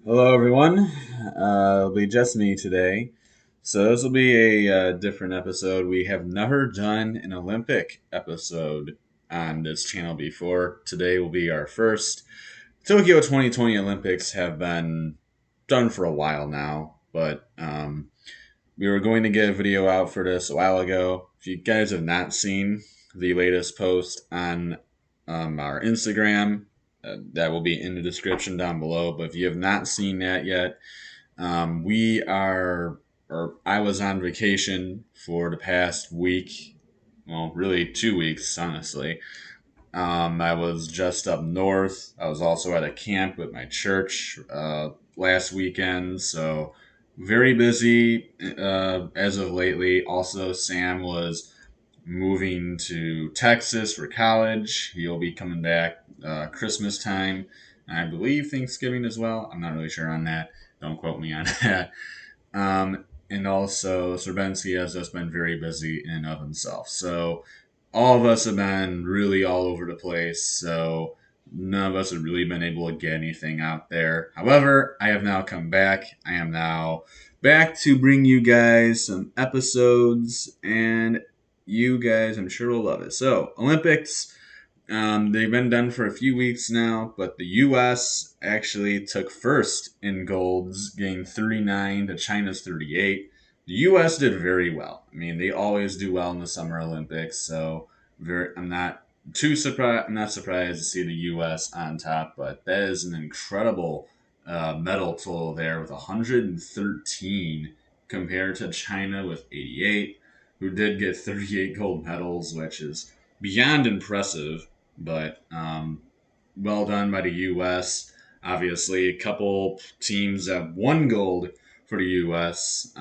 Hello, everyone. It'll be just me today. So, this will be a different episode. We have never done an Olympic episode on this channel before. Today will be our first. Tokyo 2020 Olympics have been done for a while now, but we were going to get a video out for this a while ago. If you guys have not seen the latest post on our Instagram, that will be in the description down below. But if you have not seen that yet, we are, or I was on vacation for the past week. Well, really 2 weeks, honestly. I was just up north. I was also at a camp with my church last weekend, so very busy as of lately. Also, Sam was moving to Texas for college. He'll be coming back Christmas time. I believe Thanksgiving as well. I'm not really sure on that. Don't quote me on that. And also, Serbenski has just been very busy in and of himself. So, all of us have been really all over the place. So, none of us have really been able to get anything out there. However, I have now come back. I am now back to bring you guys some episodes, and you guys, I'm sure, will love it. So, Olympics. They've been done for a few weeks now, but the U.S. actually took first in golds, getting 39 to China's 38. The U.S. did very well. I mean, they always do well in the Summer Olympics, so I'm not too surprised. I'm not surprised to see the U.S. on top, but that is an incredible medal total there with 113 compared to China with 88, who did get 38 gold medals, which is beyond impressive. But well done by the U.S. Obviously, a couple teams that won gold for the U.S.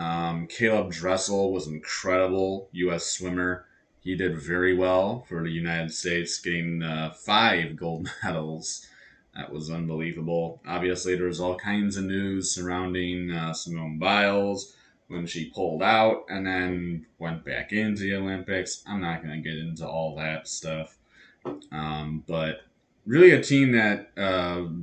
Caleb Dressel was incredible, U.S. swimmer. He did very well for the United States, getting 5 gold medals. That was unbelievable. Obviously, there was all kinds of news surrounding Simone Biles when she pulled out and then went back into the Olympics. I'm not going to get into all that stuff. But really, a team that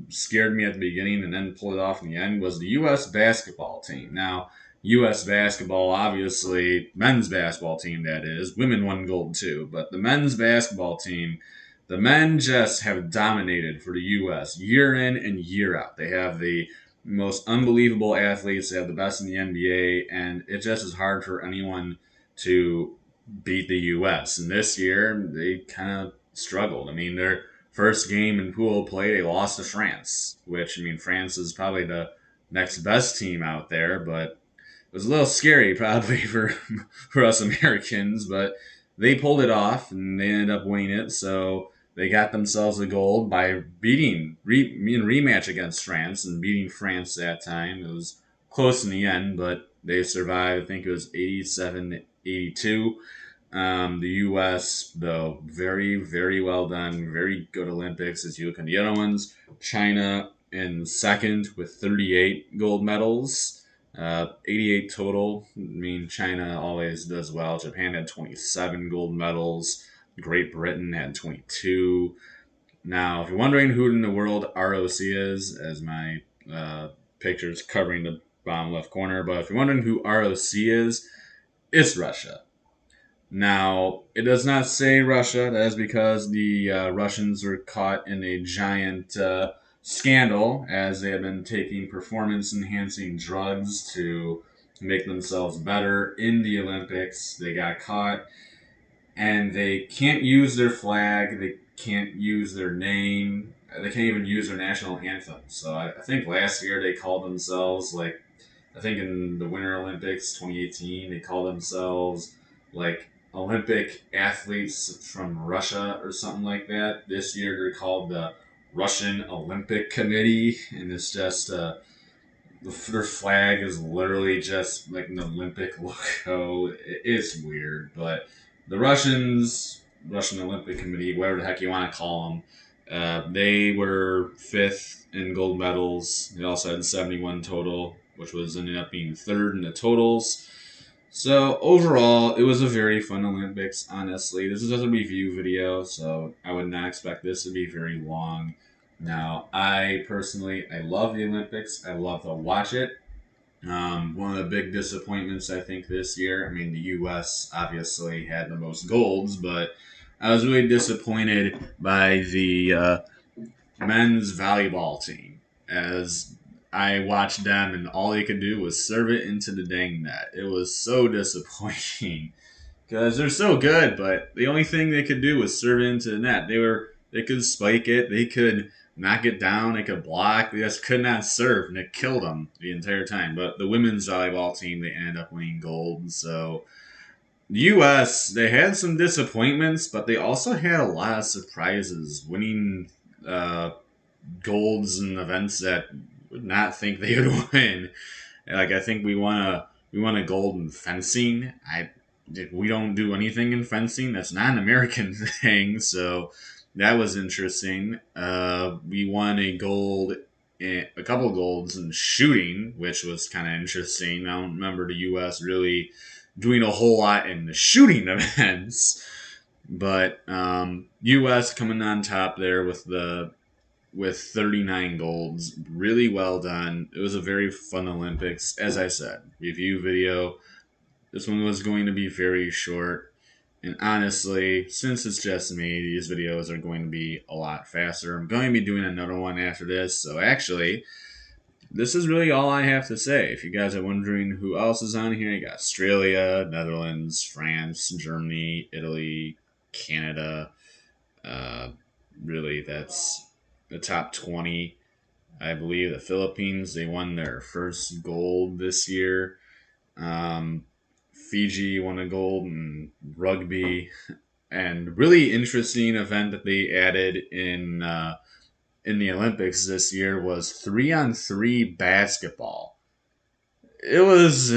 scared me at the beginning and then pulled it off in the end was the U.S. basketball team. Now, U.S. basketball, obviously, men's basketball team, that is. Women won gold too, but the men's basketball team, the men just have dominated for the U.S. year in and year out. They have the most unbelievable athletes. They have the best in the NBA, and it just is hard for anyone to beat the U.S. And this year, they kind of struggled. I mean, their first game in pool play, they lost to France, which, I mean, France is probably the next best team out there, but it was a little scary probably for us Americans, but they pulled it off and they ended up winning it. So they got themselves a gold by beating in rematch against France and beating France that time. It was close in the end, but they survived. I think it was 87-82. The U.S., though, very, very well done. Very good Olympics as you look at the other ones. China in second with 38 gold medals, 88 total. I mean, China always does well. Japan had 27 gold medals. Great Britain had 22. Now, if you're wondering who in the world ROC is, as my picture's covering the bottom left corner, but if you're wondering who ROC is, it's Russia. Now, it does not say Russia. That is because the Russians were caught in a giant scandal as they have been taking performance enhancing drugs to make themselves better in the Olympics. They got caught and they can't use their flag, they can't use their name, they can't even use their national anthem. So I think last year they called themselves, like, I think in the Winter Olympics 2018, they called themselves like Olympic athletes from Russia or something like that. This year they're called the Russian Olympic Committee, and it's just their flag is literally just like an Olympic logo. It's weird, but the Russian Olympic Committee, whatever the heck you want to call them, they were fifth in gold medals. They also had 71 total, which was ended up being third in the totals. So overall, it was a very fun Olympics. Honestly, this is just a review video, so I would not expect this to be very long. Now, I love the Olympics. I love to watch it. One of the big disappointments I think this year. I mean, the U.S. obviously had the most golds, but I was really disappointed by the men's volleyball team as I watched them and all they could do was serve it into the dang net. It was so disappointing because they're so good, but the only thing they could do was serve it into the net. They could spike it, they could knock it down, they could block. They just could not serve, and it killed them the entire time. But the women's volleyball team, they ended up winning gold. So the U.S. they had some disappointments, but they also had a lot of surprises, winning uh, golds in events that would not think they would win. Like I think we won a gold in fencing. We don't do anything in fencing. That's not an American thing. So that was interesting. We won a couple golds in shooting, which was kind of interesting. I don't remember the U.S. really doing a whole lot in the shooting events, but U.S. coming on top there with 39 golds. Really well done. It was a very fun Olympics. As I said, review video. This one was going to be very short. And honestly, since it's just me, these videos are going to be a lot faster. I'm going to be doing another one after this. So actually, this is really all I have to say. If you guys are wondering who else is on here, you got Australia, Netherlands, France, Germany, Italy, Canada. Uh, Really, that's the top 20. I believe the Philippines, they won their first gold this year. Um, Fiji won a gold in rugby. And really interesting event that they added in the Olympics this year was 3-on-3 basketball. It was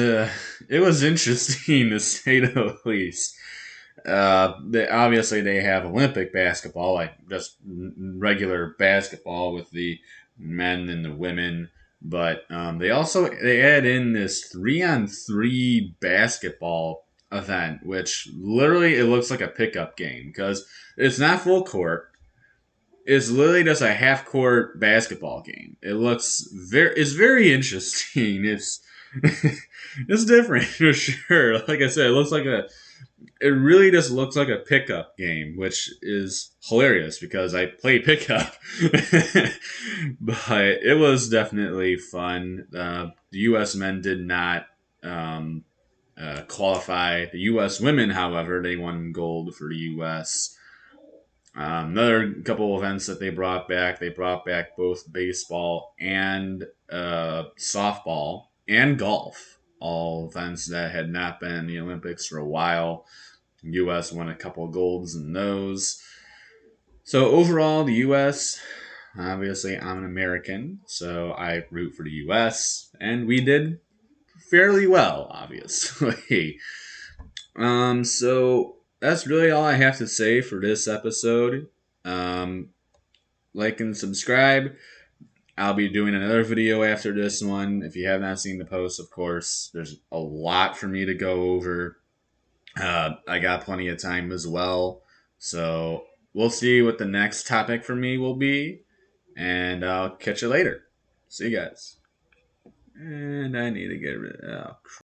interesting to say the least. Obviously they have Olympic basketball, like just regular basketball with the men and the women, but they add in this 3-on-3 basketball event, which literally it looks like a pickup game because it's not full court. It's literally just a half court basketball game. It's very interesting. It's it's different for sure. Like I said, it really just looks like a pickup game, which is hilarious because I play pickup. But it was definitely fun. The U.S. men did not qualify. The U.S. women, however, they won gold for the U.S. Another couple events that they brought back both baseball and softball and golf, all events that had not been in the Olympics for a while. U.S. won a couple of golds in those. So overall, the U.S. Obviously, I'm an American, so I root for the U.S. and we did fairly well, obviously. So that's really all I have to say for this episode. Um, like and subscribe. I'll be doing another video after this one. If you have not seen the post, of course, there's a lot for me to go over. I got plenty of time as well. So we'll see what the next topic for me will be. And I'll catch you later. See you guys. And I need to get rid of. Oh,